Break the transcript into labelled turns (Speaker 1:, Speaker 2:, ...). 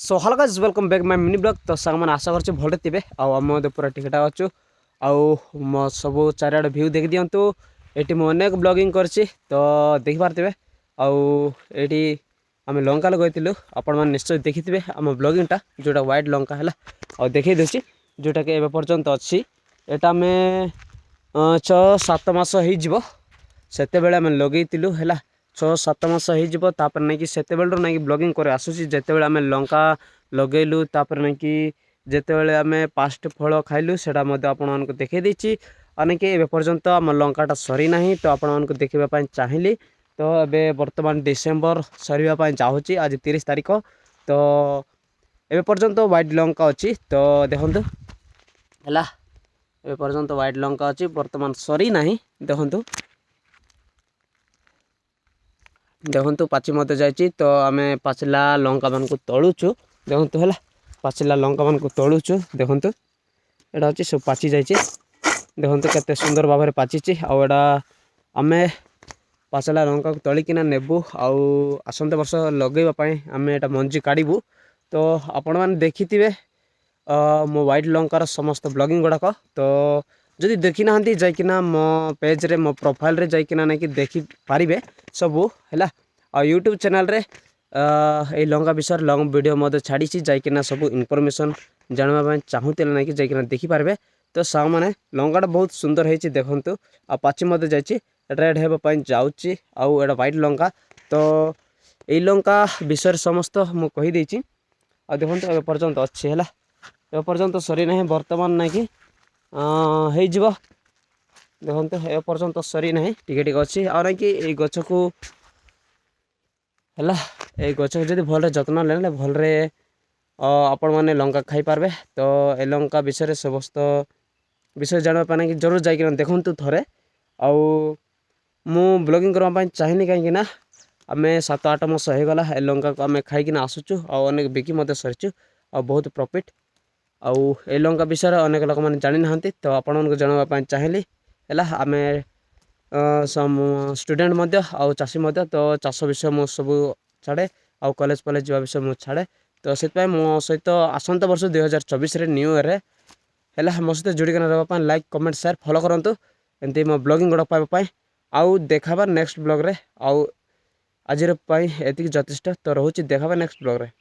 Speaker 1: So hello guys welcome back my mini blog. तो सांग मैंने आशा कर भले थे आम पूरा टिकेटा अच्छु मो सब चारिआड व्यू देखी दिंतु। ये मुझे अनेक ब्लॉगिंग करछि तो देखिपारे आईटी आम लंका गई आपण मैंने निश्चय देखी थे आम ब्लॉगिंगटा जोटा व्हाइट लंका है और देखी दूसरी जोटा कि एपर्यंत अच्छी एटा आम 6-7 मास होते आम लगेलु है 6-7 मास होपर नहीं कि से नहीं कि ब्लॉगिंग कर आसूसी जिते आम लंका लगेलु तापर नहीं कि जिते आम पास्ट फल खाइलु से आपण देखई देछि और नहीं कि एपर्यंत आम लंकाटा सरी ना तो आपण देखा चाहिए। तो ये बर्तमान डिसेम्बर सरीवाई चाहूँगी आज 30 तारीख तो एपर्यंत व्हाइट लंका अच्छी तो देखु है एपर्यंत व्हाइट लंका अच्छी बर्तमान सरी ना देखु देखु पाची मत जाइए तो आम पाचिला लंका मान को तलुचु देखु है पाचिला लंका मान को तलुचु देखु यहाँ अच्छी सब पाची जाइए देखु केते सुंदर भाव में पाची आड़ा आम पाचला लंका को तलिकिना नेबू आसंत वर्ष लगेवाई आम एटा मंजी काढ़ू। तो आपण मैंने देखी थे मो व्हाइट लंकार समस्त ब्लॉगिंग गुड़ाक तो जदि देखी ना जाइकिना मो पेज रे मो प्रोफाइल रे जाइकिना नहीं कि देखी पारिबे सबू है आ यूट्यूब चैनल रे ये लंका विषय लंग वीडियो मध्य छाड़ी जाइकिना सब इनफॉरमेशन जानवा चाहूते ना कि जाइकिना देखी पारबे। तो साउ माने लंकाटा बहुत सुंदर है देखु आ पाची मध्य जाइए रेड हेबाई जाऊँगी आउ एटा व्हाइट लंका तो यही लंका विषय समस्त मु कहीदे आ देखो ए पर्यंत अच्छी है ए पर्यंत सरी ना बर्तमान ना कि हो देखते ए पर्यंत सरी ना टिके अच्छी आ ना कि गछ को है ये गछ को जब भल जत्न ले भलरे आपण मैंने लंका खाई पारबे। तो ए लंका विषय समस्त विषय जानवा कि जरूर जाइए देखु थे आउ मु ब्लॉगिंग करने चाहिए कहीं आम 7-8 मास होगला ए लंका को आम खाई आसुचु अनेक बिकी सरीचु आ बहुत प्रॉफिट आउ ए लंका विषय अनेक लोक मैंने जानी ना तो आपण जानवाई चाहिए है आम स्टूडेंट आउ चाषी तो चाष विषय मो सब छाड़े आउ कॉलेज कॉलेज जा विषय मुझे छाड़े तो से मो सहित आसंत वर्ष 2024 न्यू ईयर है मो सहित जोड़िक रहा लाइक कमेंट शेयर फॉलो करूँ एमती मो ब्लॉगिंग गुड़ा पाइबापी आउ देखा नेक्स्ट ब्लॉग रे आउ आज एति यथेष्ट तो रोचे देखा नेक्स्ट ब्लॉग रे।